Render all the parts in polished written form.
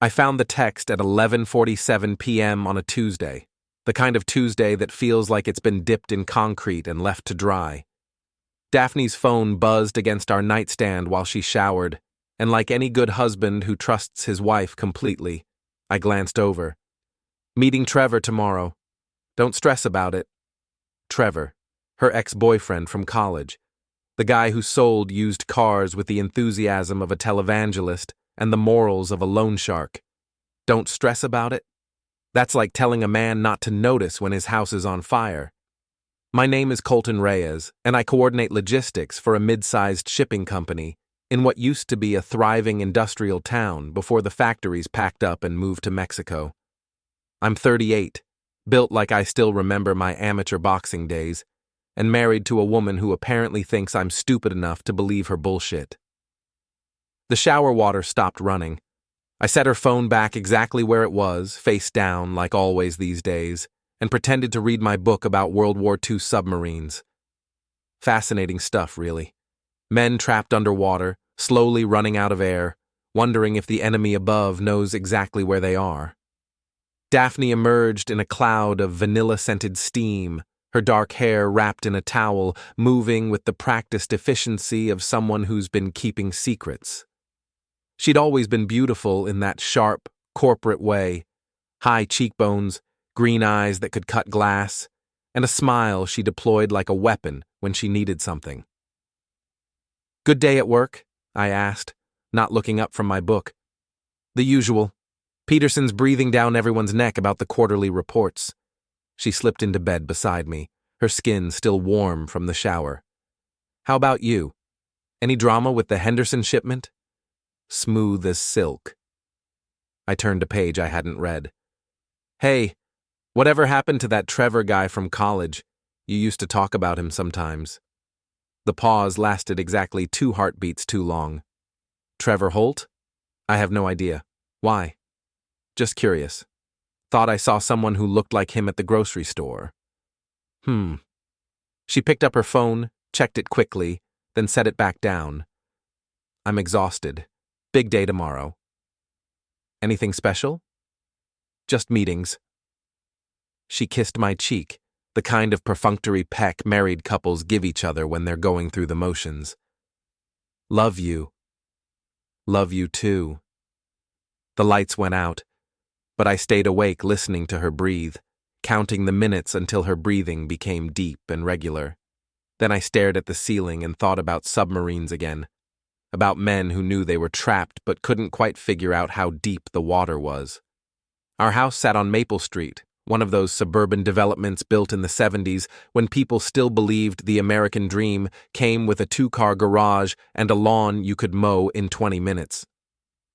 I found the text at 11:47 p.m. on a Tuesday, the kind of Tuesday that feels like it's been dipped in concrete and left to dry. Daphne's phone buzzed against our nightstand while she showered, and like any good husband who trusts his wife completely, I glanced over. Meeting Trevor tomorrow. Don't stress about it. Trevor, her ex-boyfriend from college, the guy who sold used cars with the enthusiasm of a televangelist and the morals of a loan shark. Don't stress about it? That's like telling a man not to notice when his house is on fire. My name is Colton Reyes, and I coordinate logistics for a mid-sized shipping company in what used to be a thriving industrial town before the factories packed up and moved to Mexico. I'm 38, built like I still remember my amateur boxing days, and married to a woman who apparently thinks I'm stupid enough to believe her bullshit. The shower water stopped running. I set her phone back exactly where it was, face down like always these days, and pretended to read my book about World War II submarines. Fascinating stuff, really. Men trapped underwater, slowly running out of air, wondering if the enemy above knows exactly where they are. Daphne emerged in a cloud of vanilla-scented steam, her dark hair wrapped in a towel, moving with the practiced efficiency of someone who's been keeping secrets. She'd always been beautiful in that sharp, corporate way, high cheekbones, green eyes that could cut glass, and a smile she deployed like a weapon when she needed something. "Good day at work?" I asked, not looking up from my book. "The usual. Peterson's breathing down everyone's neck about the quarterly reports." She slipped into bed beside me, her skin still warm from the shower. "How about you? Any drama with the Henderson shipment?" Smooth as silk. I turned a page I hadn't read. "Hey, whatever happened to that Trevor guy from college? You used to talk about him sometimes." The pause lasted exactly 2 heartbeats too long. "Trevor Holt? I have no idea. Why?" "Just curious. Thought I saw someone who looked like him at the grocery store." She picked up her phone, checked it quickly, then set it back down. "I'm exhausted. Big day tomorrow." "Anything special?" "Just meetings." She kissed my cheek, the kind of perfunctory peck married couples give each other when they're going through the motions. "Love you." "Love you too." The lights went out, but I stayed awake listening to her breathe, counting the minutes until her breathing became deep and regular. Then I stared at the ceiling and thought about submarines again, about men who knew they were trapped but couldn't quite figure out how deep the water was. Our house sat on Maple Street, one of those suburban developments built in the 70s when people still believed the American dream came with a 2-car garage and a lawn you could mow in 20 minutes.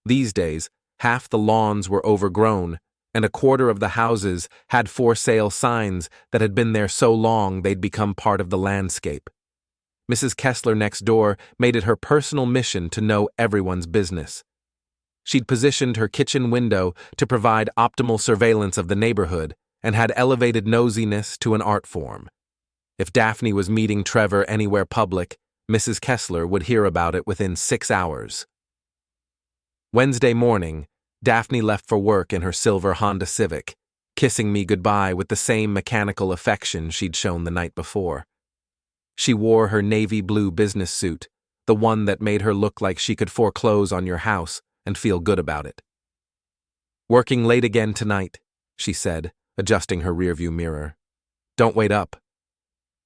These days, half the lawns were overgrown, and a quarter of the houses had for sale signs that had been there so long they'd become part of the landscape. Mrs. Kessler next door made it her personal mission to know everyone's business. She'd positioned her kitchen window to provide optimal surveillance of the neighborhood and had elevated nosiness to an art form. If Daphne was meeting Trevor anywhere public, Mrs. Kessler would hear about it within 6 hours. Wednesday morning, Daphne left for work in her silver Honda Civic, kissing me goodbye with the same mechanical affection she'd shown the night before. She wore her navy blue business suit, the one that made her look like she could foreclose on your house and feel good about it. "Working late again tonight," she said, adjusting her rearview mirror. "Don't wait up."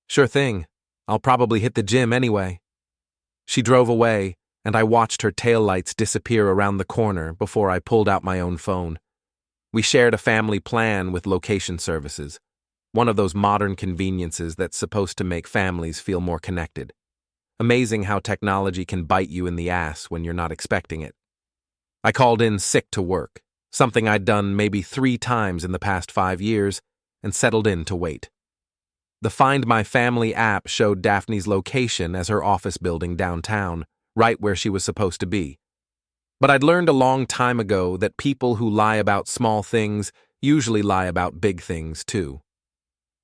"Sure thing. I'll probably hit the gym anyway." She drove away, and I watched her taillights disappear around the corner before I pulled out my own phone. We shared a family plan with location services, one of those modern conveniences that's supposed to make families feel more connected. Amazing how technology can bite you in the ass when you're not expecting it. I called in sick to work, something I'd done maybe 3 times in the past 5 years, and settled in to wait. The Find My Family app showed Daphne's location as her office building downtown, right where she was supposed to be. But I'd learned a long time ago that people who lie about small things usually lie about big things too.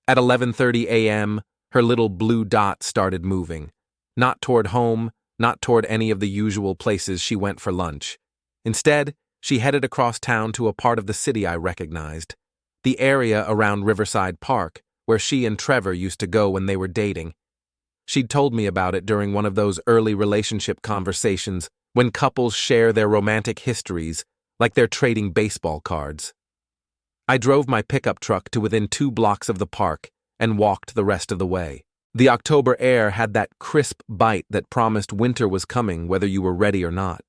At 11:30 a.m., her little blue dot started moving, not toward home, not toward any of the usual places she went for lunch. Instead, she headed across town to a part of the city I recognized, the area around Riverside Park, where she and Trevor used to go when they were dating. She'd told me about it during one of those early relationship conversations when couples share their romantic histories like they're trading baseball cards. I drove my pickup truck to within 2 blocks of the park and walked the rest of the way. The October air had that crisp bite that promised winter was coming whether you were ready or not.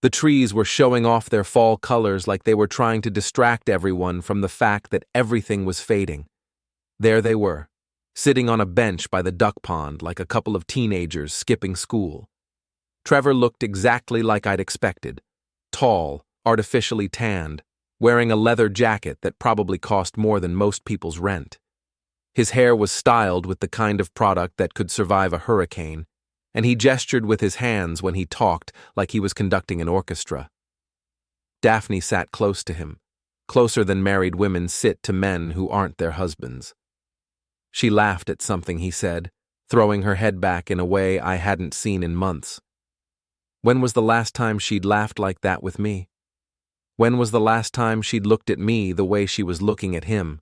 The trees were showing off their fall colors like they were trying to distract everyone from the fact that everything was fading. There they were, sitting on a bench by the duck pond like a couple of teenagers skipping school. Trevor looked exactly like I'd expected, tall, artificially tanned, wearing a leather jacket that probably cost more than most people's rent. His hair was styled with the kind of product that could survive a hurricane, and he gestured with his hands when he talked like he was conducting an orchestra. Daphne sat close to him, closer than married women sit to men who aren't their husbands. She laughed at something he said, throwing her head back in a way I hadn't seen in months. When was the last time she'd laughed like that with me? When was the last time she'd looked at me the way she was looking at him?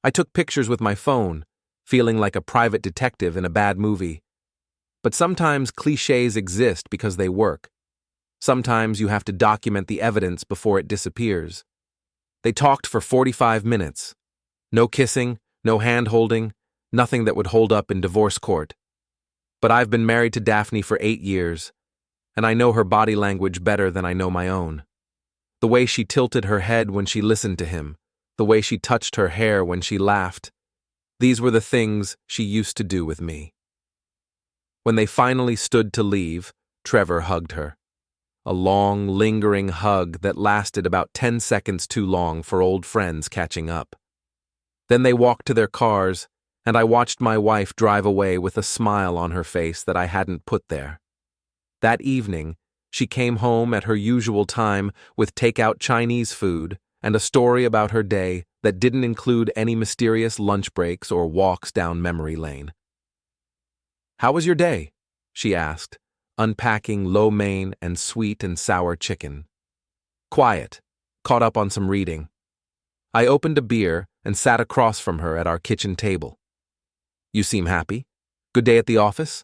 I took pictures with my phone, feeling like a private detective in a bad movie. But sometimes clichés exist because they work. Sometimes you have to document the evidence before it disappears. They talked for 45 minutes. No kissing, no hand-holding, nothing that would hold up in divorce court. But I've been married to Daphne for 8 years, and I know her body language better than I know my own. The way she tilted her head when she listened to him, the way she touched her hair when she laughed, these were the things she used to do with me. When they finally stood to leave, Trevor hugged her. A long, lingering hug that lasted about 10 seconds too long for old friends catching up. Then they walked to their cars, and I watched my wife drive away with a smile on her face that I hadn't put there. That evening, she came home at her usual time with takeout Chinese food and a story about her day that didn't include any mysterious lunch breaks or walks down memory lane. "How was your day?" she asked, unpacking lo mein and sweet and sour chicken. "Quiet, caught up on some reading." I opened a beer and sat across from her at our kitchen table. "You seem happy? Good day at the office?"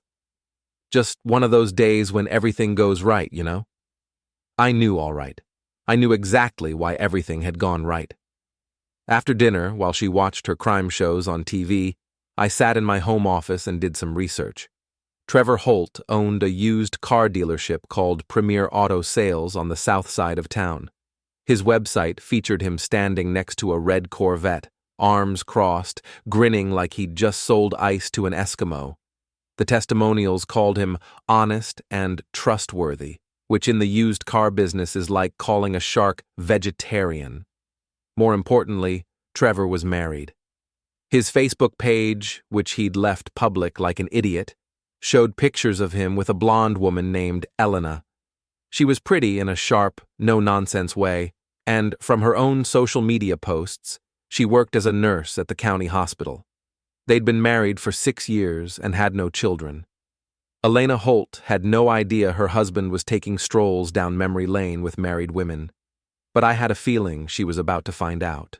"Just one of those days when everything goes right, you know?" I knew all right. I knew exactly why everything had gone right. After dinner, while she watched her crime shows on TV, I sat in my home office and did some research. Trevor Holt owned a used car dealership called Premier Auto Sales on the south side of town. His website featured him standing next to a red Corvette, arms crossed, grinning like he'd just sold ice to an Eskimo. The testimonials called him honest and trustworthy, which in the used car business is like calling a shark vegetarian. More importantly, Trevor was married. His Facebook page, which he'd left public like an idiot, showed pictures of him with a blonde woman named Elena. She was pretty in a sharp, no-nonsense way, and from her own social media posts, she worked as a nurse at the county hospital. They'd been married for 6 years and had no children. Elena Holt had no idea her husband was taking strolls down memory lane with married women, but I had a feeling she was about to find out.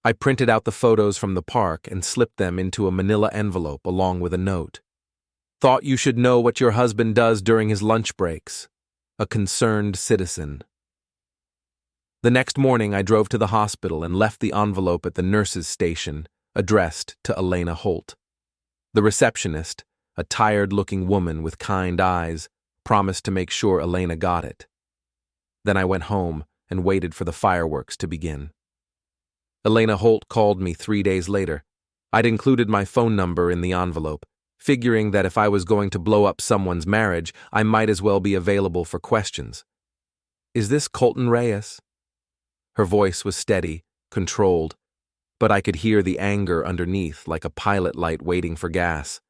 I printed out the photos from the park and slipped them into a manila envelope along with a note. "Thought you should know what your husband does during his lunch breaks. A concerned citizen." The next morning I drove to the hospital and left the envelope at the nurse's station, addressed to Elena Holt. The receptionist, a tired-looking woman with kind eyes, promised to make sure Elena got it. Then I went home and waited for the fireworks to begin. Elena Holt called me 3 days later. I'd included my phone number in the envelope, figuring that if I was going to blow up someone's marriage, I might as well be available for questions. "Is this Colton Reyes?" Her voice was steady, controlled, but I could hear the anger underneath like a pilot light waiting for gas.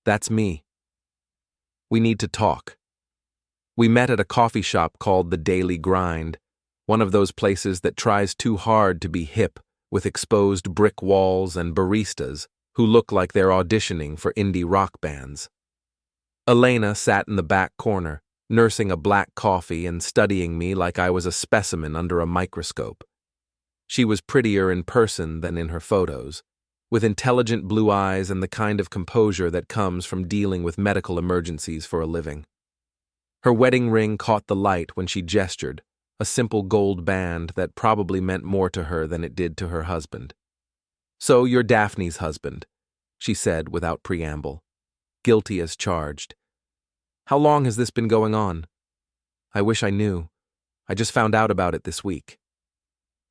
"That's me. We need to talk." We met at a coffee shop called The Daily Grind, one of those places that tries too hard to be hip, with exposed brick walls and baristas who look like they're auditioning for indie rock bands. Elena sat in the back corner, nursing a black coffee and studying me like I was a specimen under a microscope. She was prettier in person than in her photos, with intelligent blue eyes and the kind of composure that comes from dealing with medical emergencies for a living. Her wedding ring caught the light when she gestured, a simple gold band that probably meant more to her than it did to her husband. "So you're Daphne's husband," she said without preamble, guilty as charged. "How long has this been going on?" "I wish I knew. I just found out about it this week."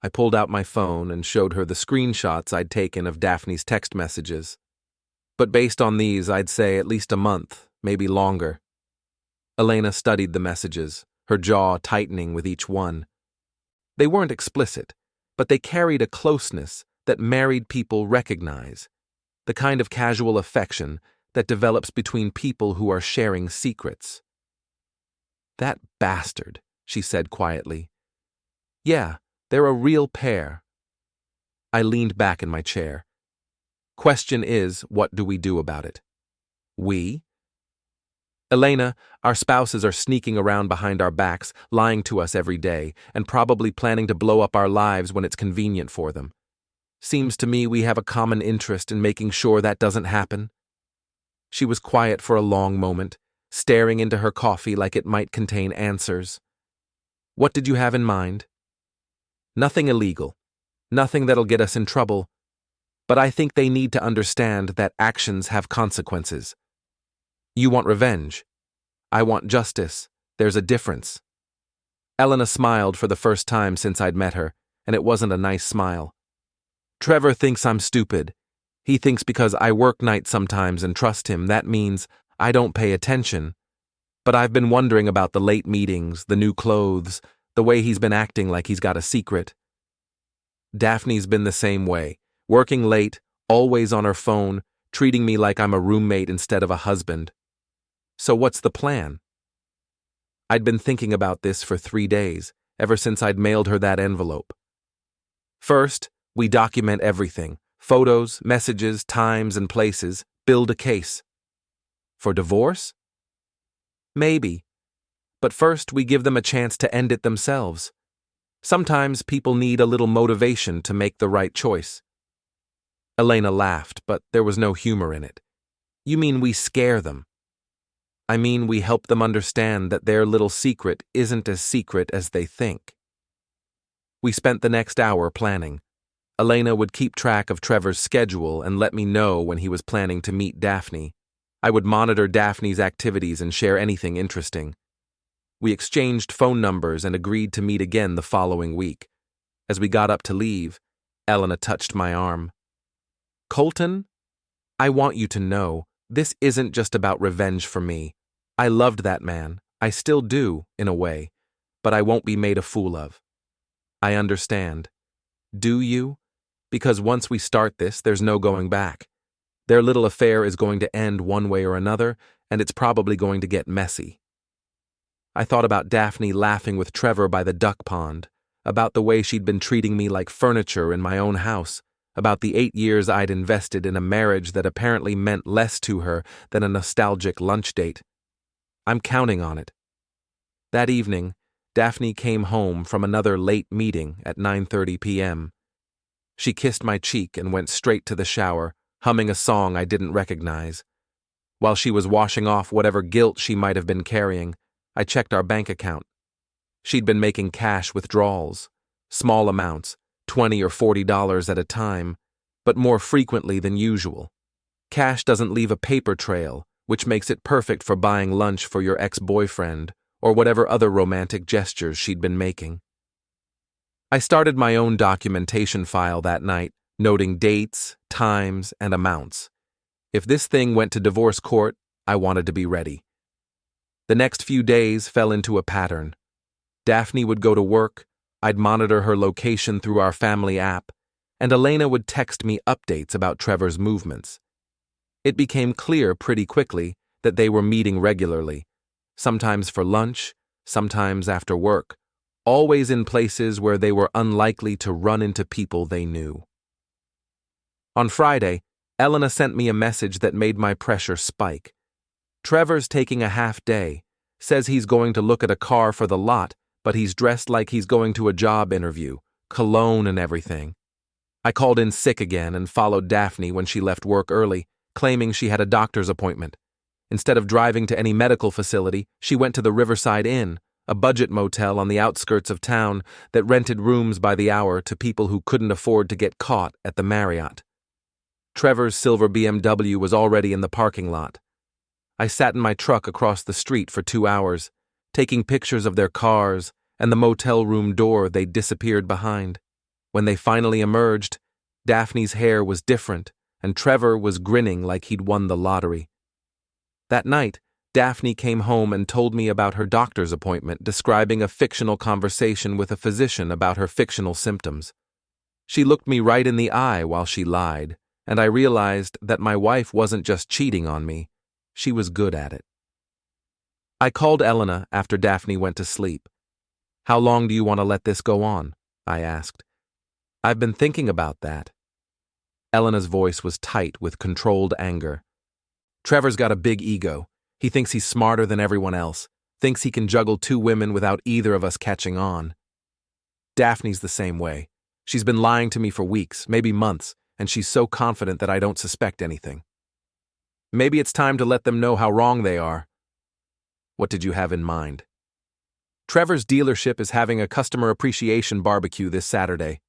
I pulled out my phone and showed her the screenshots I'd taken of Daphne's text messages. But based on these, I'd say at least a month, maybe longer. Elena studied the messages, her jaw tightening with each one. They weren't explicit, but they carried a closeness that married people recognize, the kind of casual affection that develops between people who are sharing secrets. "That bastard," she said quietly. "Yeah, they're a real pair." I leaned back in my chair. Question is, what do we do about it? We? "Elena, our spouses are sneaking around behind our backs, lying to us every day, and probably planning to blow up our lives when it's convenient for them. Seems to me we have a common interest in making sure that doesn't happen." She was quiet for a long moment, staring into her coffee like it might contain answers. "What did you have in mind?" "Nothing illegal. Nothing that'll get us in trouble. But I think they need to understand that actions have consequences. You want revenge. I want justice. There's a difference." Elena smiled for the first time since I'd met her, and it wasn't a nice smile. "Trevor thinks I'm stupid. He thinks because I work nights sometimes and trust him, that means I don't pay attention. But I've been wondering about the late meetings, the new clothes, the way he's been acting like he's got a secret." "Daphne's been the same way, working late, always on her phone, treating me like I'm a roommate instead of a husband. So what's the plan?" I'd been thinking about this for 3 days, ever since I'd mailed her that envelope. "First, we document everything, photos, messages, times, and places, build a case." "For divorce?" "Maybe. But first we give them a chance to end it themselves. Sometimes people need a little motivation to make the right choice." Elena laughed, but there was no humor in it. "You mean we scare them?" "I mean we help them understand that their little secret isn't as secret as they think." We spent the next hour planning. Elena would keep track of Trevor's schedule and let me know when he was planning to meet Daphne. I would monitor Daphne's activities and share anything interesting. We exchanged phone numbers and agreed to meet again the following week. As we got up to leave, Elena touched my arm. "Colton, I want you to know, this isn't just about revenge for me. I loved that man. I still do, in a way, but I won't be made a fool of." "I understand. Do you? Because once we start this, there's no going back. Their little affair is going to end one way or another, and it's probably going to get messy." I thought about Daphne laughing with Trevor by the duck pond, about the way she'd been treating me like furniture in my own house, about the 8 years I'd invested in a marriage that apparently meant less to her than a nostalgic lunch date. I'm counting on it. That evening, Daphne came home from another late meeting at 9:30 p.m. She kissed my cheek and went straight to the shower, humming a song I didn't recognize. While she was washing off whatever guilt she might have been carrying, I checked our bank account. She'd been making cash withdrawals, small amounts, $20 or $40 at a time, but more frequently than usual. Cash doesn't leave a paper trail, which makes it perfect for buying lunch for your ex-boyfriend or whatever other romantic gestures she'd been making. I started my own documentation file that night, noting dates, times, and amounts. If this thing went to divorce court, I wanted to be ready. The next few days fell into a pattern. Daphne would go to work, I'd monitor her location through our family app, and Elena would text me updates about Trevor's movements. It became clear pretty quickly that they were meeting regularly, sometimes for lunch, sometimes after work, always in places where they were unlikely to run into people they knew. On Friday, Elena sent me a message that made my pressure spike. "Trevor's taking a half day. Says he's going to look at a car for the lot, but he's dressed like he's going to a job interview, cologne and everything. I called in sick again and followed Daphne when she left work early, claiming she had a doctor's appointment. Instead of driving to any medical facility, she went to the Riverside Inn, a budget motel on the outskirts of town that rented rooms by the hour to people who couldn't afford to get caught at the Marriott. Trevor's silver BMW was already in the parking lot. I sat in my truck across the street for 2 hours, taking pictures of their cars and the motel room door they'd disappeared behind. When they finally emerged, Daphne's hair was different, and Trevor was grinning like he'd won the lottery. That night, Daphne came home and told me about her doctor's appointment, describing a fictional conversation with a physician about her fictional symptoms. She looked me right in the eye while she lied, and I realized that my wife wasn't just cheating on me, she was good at it. I called Elena after Daphne went to sleep. "How long do you want to let this go on?" I asked. "I've been thinking about that." Elena's voice was tight with controlled anger. "Trevor's got a big ego. He thinks he's smarter than everyone else, thinks he can juggle 2 women without either of us catching on. Daphne's the same way. She's been lying to me for weeks, maybe months, and she's so confident that I don't suspect anything. Maybe it's time to let them know how wrong they are." "What did you have in mind?" "Trevor's dealership is having a customer appreciation barbecue this Saturday.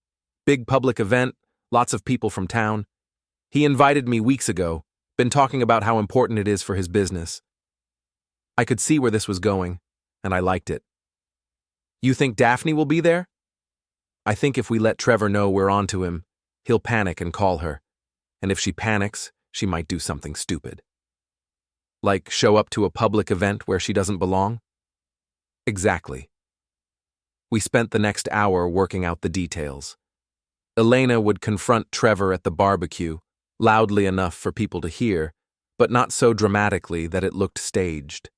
Big public event, lots of people from town. He invited me weeks ago, been talking about how important it is for his business." I could see where this was going, and I liked it. "You think Daphne will be there?" "I think if we let Trevor know we're on to him, he'll panic and call her. And if she panics, she might do something stupid." "Like show up to a public event where she doesn't belong?" "Exactly." We spent the next hour working out the details. Elena would confront Trevor at the barbecue, loudly enough for people to hear, but not so dramatically that it looked staged.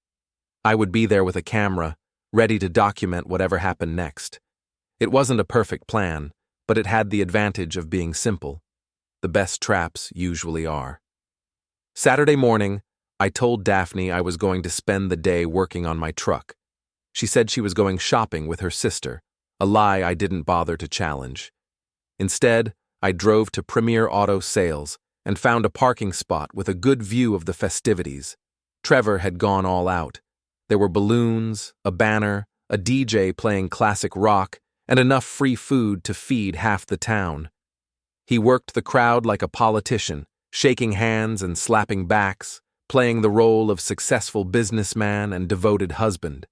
I would be there with a camera, ready to document whatever happened next. It wasn't a perfect plan, but it had the advantage of being simple. The best traps usually are. Saturday morning, I told Daphne I was going to spend the day working on my truck. She said she was going shopping with her sister, a lie I didn't bother to challenge. Instead, I drove to Premier Auto Sales and found a parking spot with a good view of the festivities. Trevor had gone all out. There were balloons, a banner, a DJ playing classic rock, and enough free food to feed half the town. He worked the crowd like a politician, shaking hands and slapping backs, playing the role of successful businessman and devoted husband.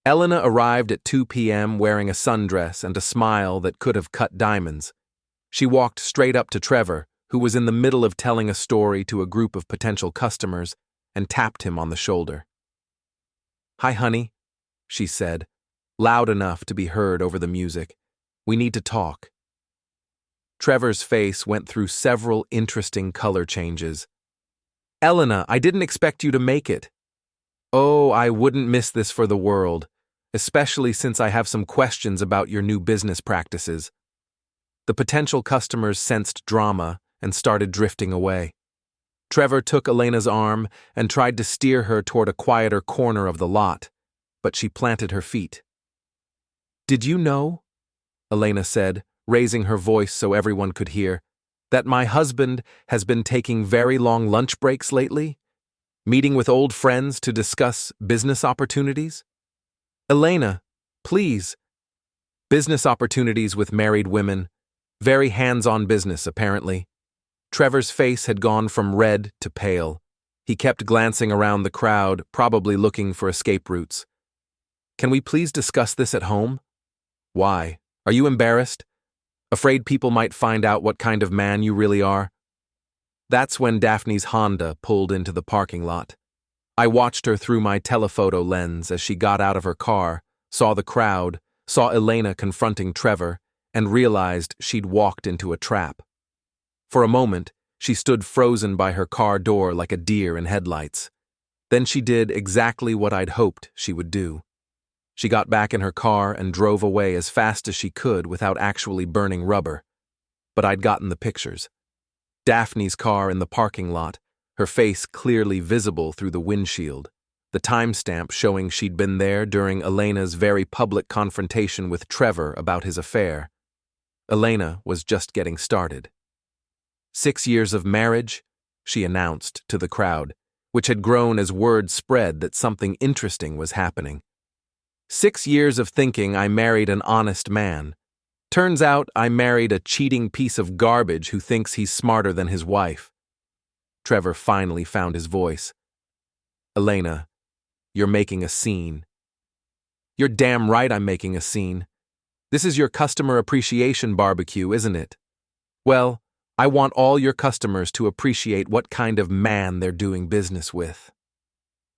Elena arrived at 2 p.m. wearing a sundress and a smile that could have cut diamonds. She walked straight up to Trevor, who was in the middle of telling a story to a group of potential customers, and tapped him on the shoulder. "Hi, honey," she said, loud enough to be heard over the music. "We need to talk." Trevor's face went through several interesting color changes. "Elena, I didn't expect you to make it." "Oh, I wouldn't miss this for the world, especially since I have some questions about your new business practices." The potential customers sensed drama and started drifting away. Trevor took Elena's arm and tried to steer her toward a quieter corner of the lot, but she planted her feet. "Did you know," Elena said, raising her voice so everyone could hear, "that my husband has been taking very long lunch breaks lately? Meeting with old friends to discuss business opportunities?" "Elena, please." "Business opportunities with married women. Very hands-on business, apparently." Trevor's face had gone from red to pale. He kept glancing around the crowd, probably looking for escape routes. "Can we please discuss this at home?" "Why? Are you embarrassed? Afraid people might find out what kind of man you really are?" That's when Daphne's Honda pulled into the parking lot. I watched her through my telephoto lens as she got out of her car, saw the crowd, saw Elena confronting Trevor, and realized she'd walked into a trap. For a moment, she stood frozen by her car door like a deer in headlights. Then she did exactly what I'd hoped she would do. She got back in her car and drove away as fast as she could without actually burning rubber. But I'd gotten the pictures. Daphne's car in the parking lot, her face clearly visible through the windshield, the timestamp showing she'd been there during Elena's very public confrontation with Trevor about his affair. Elena was just getting started. 6 years of marriage, she announced to the crowd, which had grown as word spread that something interesting was happening. 6 years of thinking I married an honest man. Turns out I married a cheating piece of garbage who thinks he's smarter than his wife. Trevor finally found his voice. Elena, you're making a scene. You're damn right I'm making a scene. This is your customer appreciation barbecue, isn't it? Well, I want all your customers to appreciate what kind of man they're doing business with.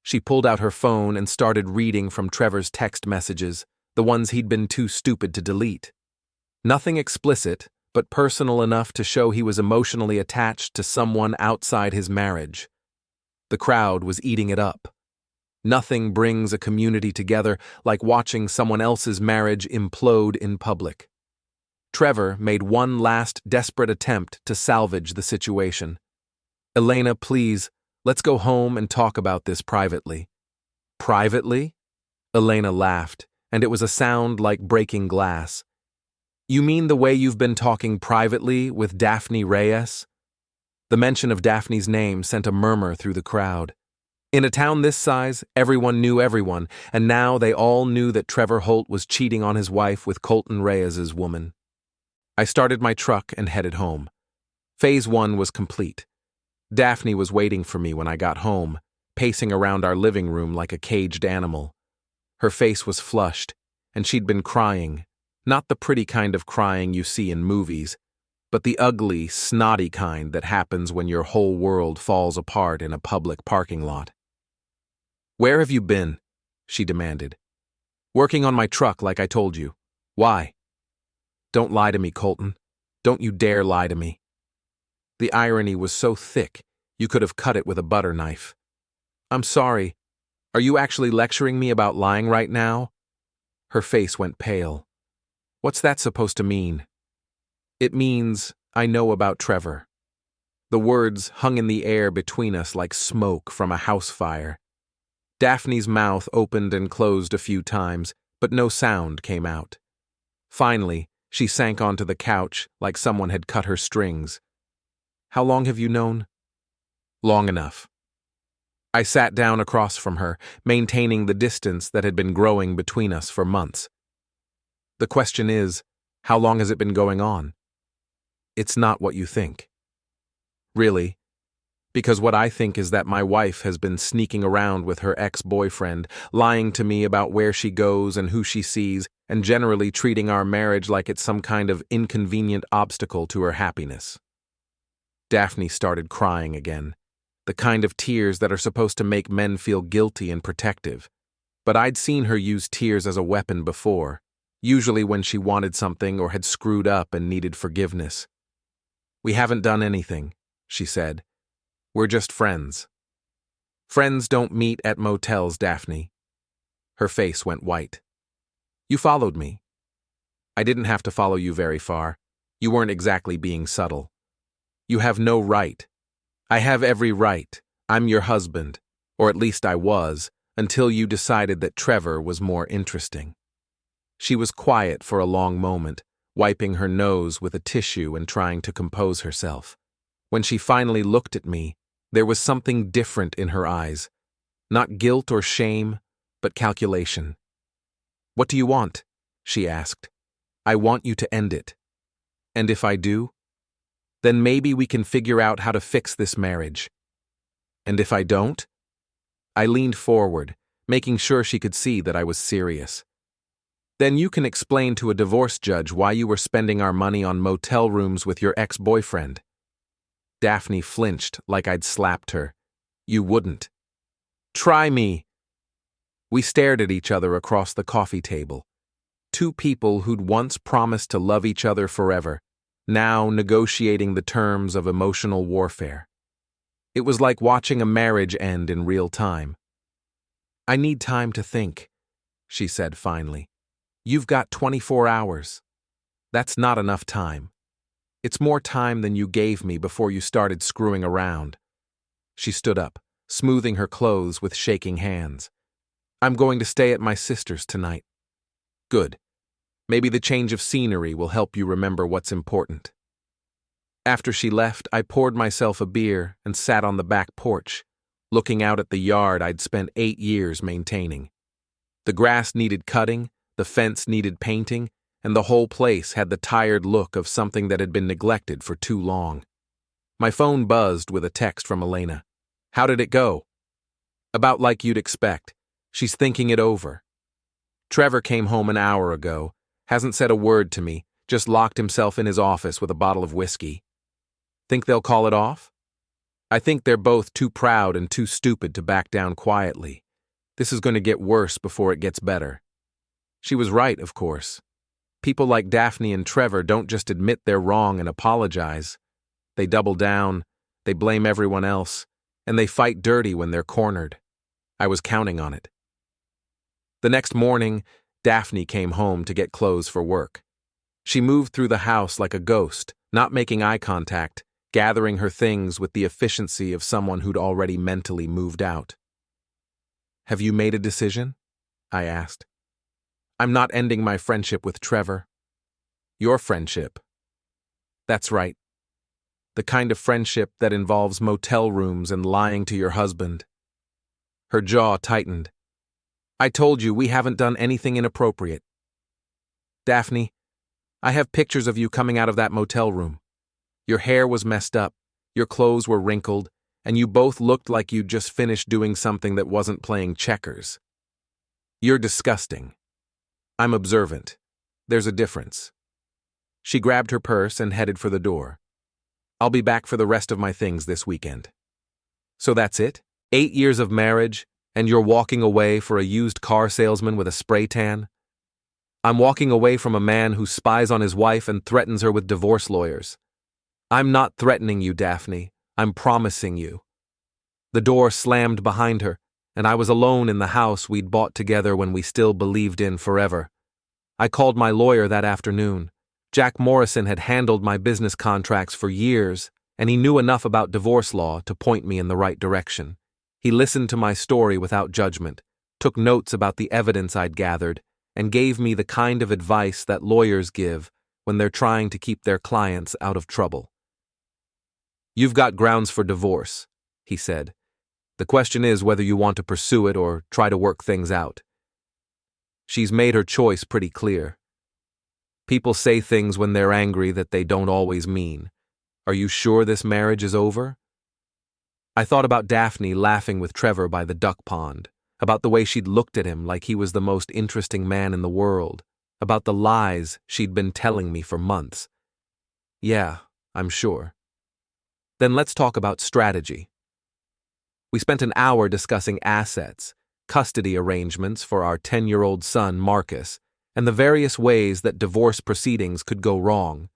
She pulled out her phone and started reading from Trevor's text messages, the ones he'd been too stupid to delete. Nothing explicit, but personal enough to show he was emotionally attached to someone outside his marriage. The crowd was eating it up. Nothing brings a community together like watching someone else's marriage implode in public. Trevor made one last desperate attempt to salvage the situation. Elena, please, let's go home and talk about this privately. Privately? Elena laughed, and it was a sound like breaking glass. You mean the way you've been talking privately with Daphne Reyes? The mention of Daphne's name sent a murmur through the crowd. In a town this size, everyone knew everyone, and now they all knew that Trevor Holt was cheating on his wife with Colton Reyes's woman. I started my truck and headed home. Phase 1 was complete. Daphne was waiting for me when I got home, pacing around our living room like a caged animal. Her face was flushed, and she'd been crying, not the pretty kind of crying you see in movies, but the ugly, snotty kind that happens when your whole world falls apart in a public parking lot. Where have you been? She demanded. Working on my truck like I told you. Why? Don't lie to me, Colton. Don't you dare lie to me. The irony was so thick, you could have cut it with a butter knife. I'm sorry. Are you actually lecturing me about lying right now? Her face went pale. What's that supposed to mean? It means I know about Trevor. The words hung in the air between us like smoke from a house fire. Daphne's mouth opened and closed a few times, but no sound came out. Finally, she sank onto the couch like someone had cut her strings. How long have you known? Long enough. I sat down across from her, maintaining the distance that had been growing between us for months. The question is, how long has it been going on? It's not what you think. Really? Because what I think is that my wife has been sneaking around with her ex-boyfriend, lying to me about where she goes and who she sees, and generally treating our marriage like it's some kind of inconvenient obstacle to her happiness. Daphne started crying again, the kind of tears that are supposed to make men feel guilty and protective. But I'd seen her use tears as a weapon before, usually when she wanted something or had screwed up and needed forgiveness. We haven't done anything, she said. We're just friends. Friends don't meet at motels, Daphne. Her face went white. You followed me. I didn't have to follow you very far. You weren't exactly being subtle. You have no right. I have every right. I'm your husband, or at least I was, until you decided that Trevor was more interesting. She was quiet for a long moment, wiping her nose with a tissue and trying to compose herself. When she finally looked at me, there was something different in her eyes. Not guilt or shame, but calculation. What do you want? She asked. I want you to end it. And if I do? Then maybe we can figure out how to fix this marriage. And if I don't? I leaned forward, making sure she could see that I was serious. Then you can explain to a divorce judge why you were spending our money on motel rooms with your ex-boyfriend. Daphne flinched like I'd slapped her. You wouldn't. Try me. We stared at each other across the coffee table. Two people who'd once promised to love each other forever, now negotiating the terms of emotional warfare. It was like watching a marriage end in real time. I need time to think, she said finally. You've got 24 hours. That's not enough time. It's more time than you gave me before you started screwing around. She stood up. smoothing her clothes with shaking hands. I'm going to stay at my sister's tonight. Good. Maybe the change of scenery will help you remember what's important. After she left, I poured myself a beer and sat on the back porch, looking out at the yard I'd spent 8 years maintaining. The grass needed cutting, the fence needed painting, and the whole place had the tired look of something that had been neglected for too long. My phone buzzed with a text from Elena. How did it go? About like you'd expect. She's thinking it over. Trevor came home an hour ago, hasn't said a word to me, just locked himself in his office with a bottle of whiskey. Think they'll call it off? I think they're both too proud and too stupid to back down quietly. This is going to get worse before it gets better. She was right, of course. People like Daphne and Trevor don't just admit they're wrong and apologize. They double down, they blame everyone else, and they fight dirty when they're cornered. I was counting on it. The next morning, Daphne came home to get clothes for work. She moved through the house like a ghost, not making eye contact, gathering her things with the efficiency of someone who'd already mentally moved out. Have you made a decision? I asked. I'm not ending my friendship with Trevor. Your friendship. That's right. The kind of friendship that involves motel rooms and lying to your husband. Her jaw tightened. I told you we haven't done anything inappropriate. Daphne, I have pictures of you coming out of that motel room. Your hair was messed up, your clothes were wrinkled, and you both looked like you'd just finished doing something that wasn't playing checkers. You're disgusting. I'm observant. There's a difference. She grabbed her purse and headed for the door. I'll be back for the rest of my things this weekend. So that's it? 8 years of marriage, and you're walking away for a used car salesman with a spray tan? I'm walking away from a man who spies on his wife and threatens her with divorce lawyers. I'm not threatening you, Daphne. I'm promising you. The door slammed behind her, and I was alone in the house we'd bought together when we still believed in forever. I called my lawyer that afternoon. Jack Morrison had handled my business contracts for years, and he knew enough about divorce law to point me in the right direction. He listened to my story without judgment, took notes about the evidence I'd gathered, and gave me the kind of advice that lawyers give when they're trying to keep their clients out of trouble. You've got grounds for divorce, he said. The question is whether you want to pursue it or try to work things out. She's made her choice pretty clear. People say things when they're angry that they don't always mean. Are you sure this marriage is over? I thought about Daphne laughing with Trevor by the duck pond, about the way she'd looked at him like he was the most interesting man in the world, about the lies she'd been telling me for months. Yeah, I'm sure. Then let's talk about strategy. We spent an hour discussing assets, custody arrangements for our 10-year-old son, Marcus, and the various ways that divorce proceedings could go wrong.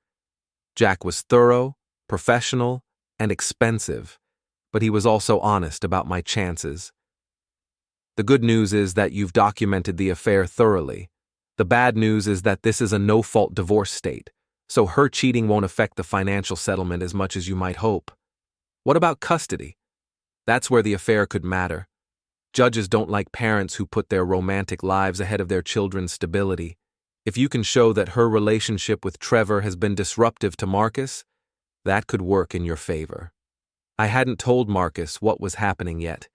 Jack was thorough, professional, and expensive, but he was also honest about my chances. The good news is that you've documented the affair thoroughly. The bad news is that this is a no-fault divorce state, so her cheating won't affect the financial settlement as much as you might hope. What about custody? That's where the affair could matter. Judges don't like parents who put their romantic lives ahead of their children's stability. If you can show that her relationship with Trevor has been disruptive to Marcus, that could work in your favor. I hadn't told Marcus what was happening yet.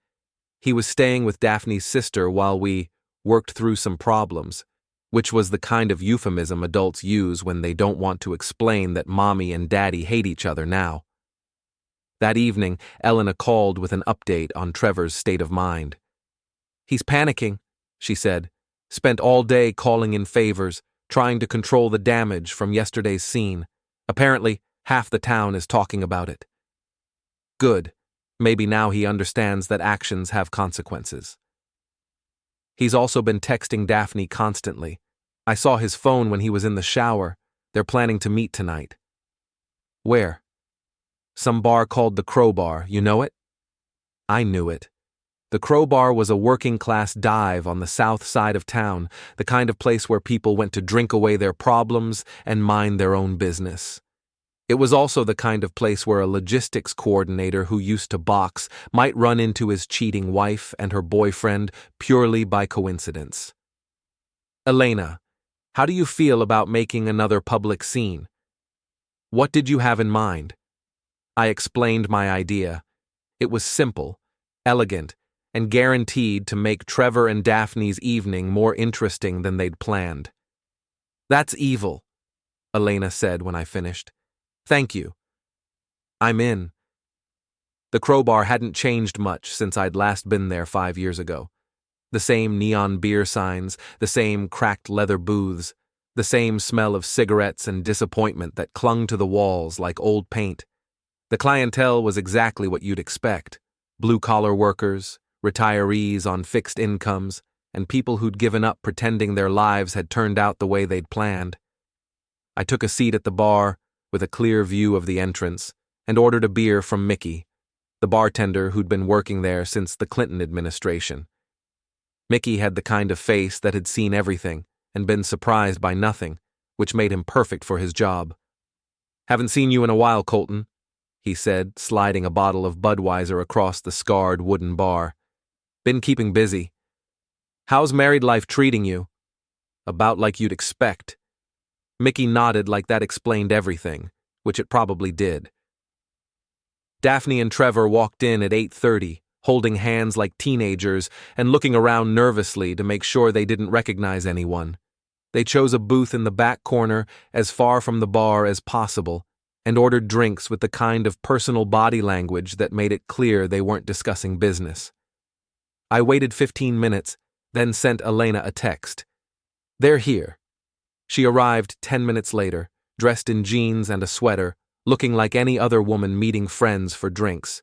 He was staying with Daphne's sister while we worked through some problems, which was the kind of euphemism adults use when they don't want to explain that mommy and daddy hate each other now. That evening, Elena called with an update on Trevor's state of mind. He's panicking, she said. Spent all day calling in favors, trying to control the damage from yesterday's scene. Apparently, half the town is talking about it. Good. Maybe now he understands that actions have consequences. He's also been texting Daphne constantly. I saw his phone when he was in the shower. They're planning to meet tonight. Where? Some bar called the Crowbar, you know it? I knew it. The Crowbar was a working-class dive on the south side of town, the kind of place where people went to drink away their problems and mind their own business. It was also the kind of place where a logistics coordinator who used to box might run into his cheating wife and her boyfriend purely by coincidence. Elena, how do you feel about making another public scene? What did you have in mind? I explained my idea. It was simple, elegant, and guaranteed to make Trevor and Daphne's evening more interesting than they'd planned. That's evil, Elena said when I finished. Thank you. I'm in. The Crowbar hadn't changed much since I'd last been there 5 years ago. The same neon beer signs, the same cracked leather booths, the same smell of cigarettes and disappointment that clung to the walls like old paint. The clientele was exactly what you'd expect: blue-collar workers, retirees on fixed incomes, and people who'd given up pretending their lives had turned out the way they'd planned. I took a seat at the bar, with a clear view of the entrance, and ordered a beer from Mickey, the bartender who'd been working there since the Clinton administration. Mickey had the kind of face that had seen everything and been surprised by nothing, which made him perfect for his job. Haven't seen you in a while, Colton, he said, sliding a bottle of Budweiser across the scarred wooden bar. Been keeping busy. How's married life treating you? About like you'd expect. Mickey nodded like that explained everything, which it probably did. Daphne and Trevor walked in at 8:30, holding hands like teenagers and looking around nervously to make sure they didn't recognize anyone. They chose a booth in the back corner, as far from the bar as possible, and ordered drinks with the kind of personal body language that made it clear they weren't discussing business. I waited 15 minutes, then sent Elena a text. They're here. She arrived 10 minutes later, dressed in jeans and a sweater, looking like any other woman meeting friends for drinks.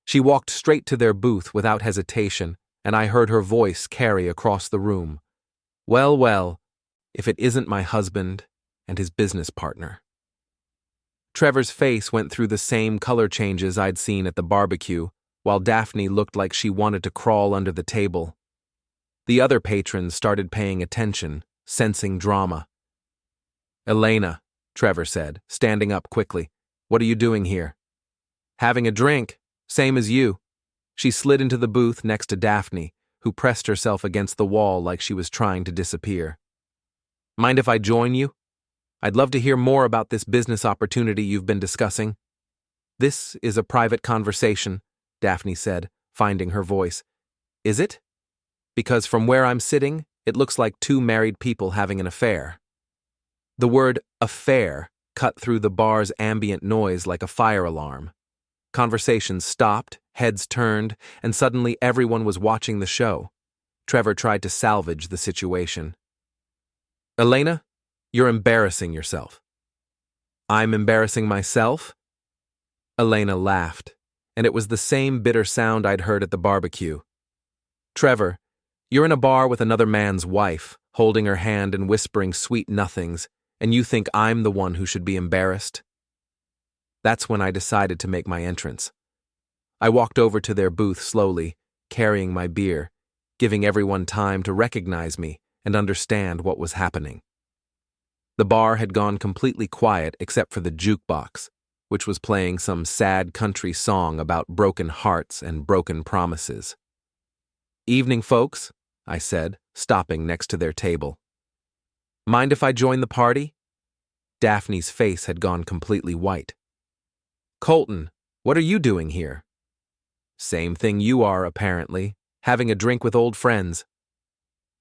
She walked straight to their booth without hesitation, and I heard her voice carry across the room. Well, well, if it isn't my husband and his business partner. Trevor's face went through the same color changes I'd seen at the barbecue, while Daphne looked like she wanted to crawl under the table. The other patrons started paying attention, sensing drama. Elena, Trevor said, standing up quickly. What are you doing here? Having a drink, same as you. She slid into the booth next to Daphne, who pressed herself against the wall like she was trying to disappear. Mind if I join you? I'd love to hear more about this business opportunity you've been discussing. This is a private conversation, Daphne said, finding her voice. Is it? Because from where I'm sitting, it looks like two married people having an affair. The word affair cut through the bar's ambient noise like a fire alarm. Conversations stopped, heads turned, and suddenly everyone was watching the show. Trevor tried to salvage the situation. Elena, you're embarrassing yourself. I'm embarrassing myself? Elena laughed, and it was the same bitter sound I'd heard at the barbecue. Trevor, you're in a bar with another man's wife, holding her hand and whispering sweet nothings, and you think I'm the one who should be embarrassed? That's when I decided to make my entrance. I walked over to their booth slowly, carrying my beer, giving everyone time to recognize me and understand what was happening. The bar had gone completely quiet except for the jukebox, which was playing some sad country song about broken hearts and broken promises. Evening, folks, I said, stopping next to their table. Mind if I join the party? Daphne's face had gone completely white. Colton, what are you doing here? Same thing you are, apparently, having a drink with old friends.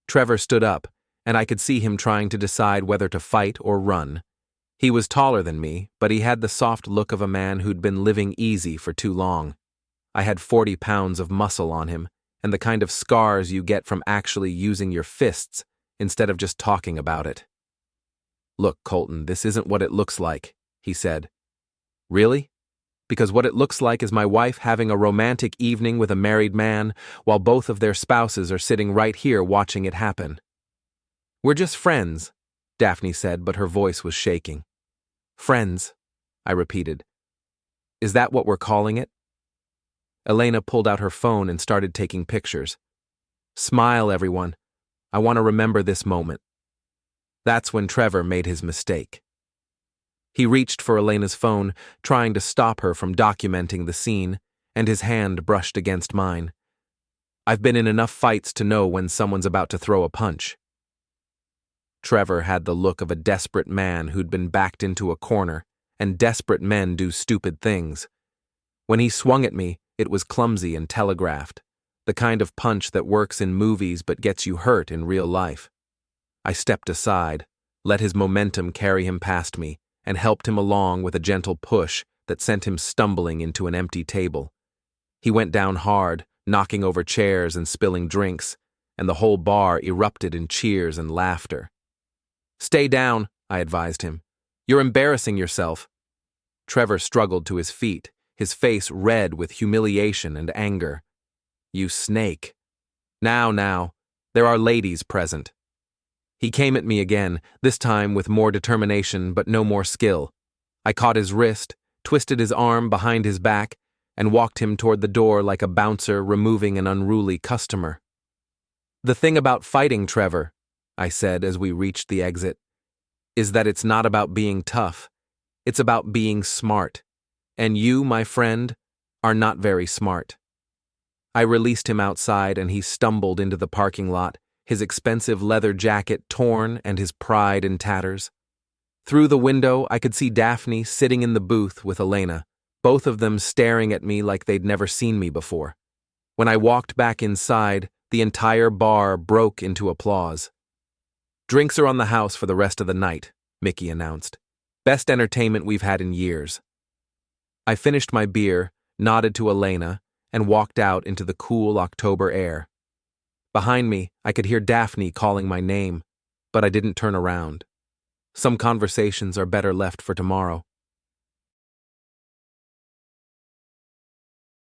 Trevor stood up, and I could see him trying to decide whether to fight or run. He was taller than me, but he had the soft look of a man who'd been living easy for too long. I had 40 pounds of muscle on him, and the kind of scars you get from actually using your fists instead of just talking about it. Look, Colton, this isn't what it looks like, he said. Really? Because what it looks like is my wife having a romantic evening with a married man while both of their spouses are sitting right here watching it happen. We're just friends, Daphne said, but her voice was shaking. Friends, I repeated. Is that what we're calling it? Elena pulled out her phone and started taking pictures. Smile, everyone. I want to remember this moment. That's when Trevor made his mistake. He reached for Elena's phone, trying to stop her from documenting the scene, and his hand brushed against mine. I've been in enough fights to know when someone's about to throw a punch. Trevor had the look of a desperate man who'd been backed into a corner, and desperate men do stupid things. When he swung at me, it was clumsy and telegraphed, the kind of punch that works in movies but gets you hurt in real life. I stepped aside, let his momentum carry him past me, and helped him along with a gentle push that sent him stumbling into an empty table. He went down hard, knocking over chairs and spilling drinks, and the whole bar erupted in cheers and laughter. "Stay down," I advised him. "You're embarrassing yourself." Trevor struggled to his feet, his face red with humiliation and anger. "You snake. Now, there are ladies present." He came at me again, this time with more determination but no more skill. I caught his wrist, twisted his arm behind his back, and walked him toward the door like a bouncer removing an unruly customer. "The thing about fighting, Trevor," I said as we reached the exit, "is that it's not about being tough. It's about being smart. And you, my friend, are not very smart." I released him outside and he stumbled into the parking lot, his expensive leather jacket torn and his pride in tatters. Through the window, I could see Daphne sitting in the booth with Elena, both of them staring at me like they'd never seen me before. When I walked back inside, the entire bar broke into applause. "Drinks are on the house for the rest of the night," Mickey announced. "Best entertainment we've had in years." I finished my beer, nodded to Elena, and walked out into the cool October air. Behind me, I could hear Daphne calling my name, but I didn't turn around. Some conversations are better left for tomorrow.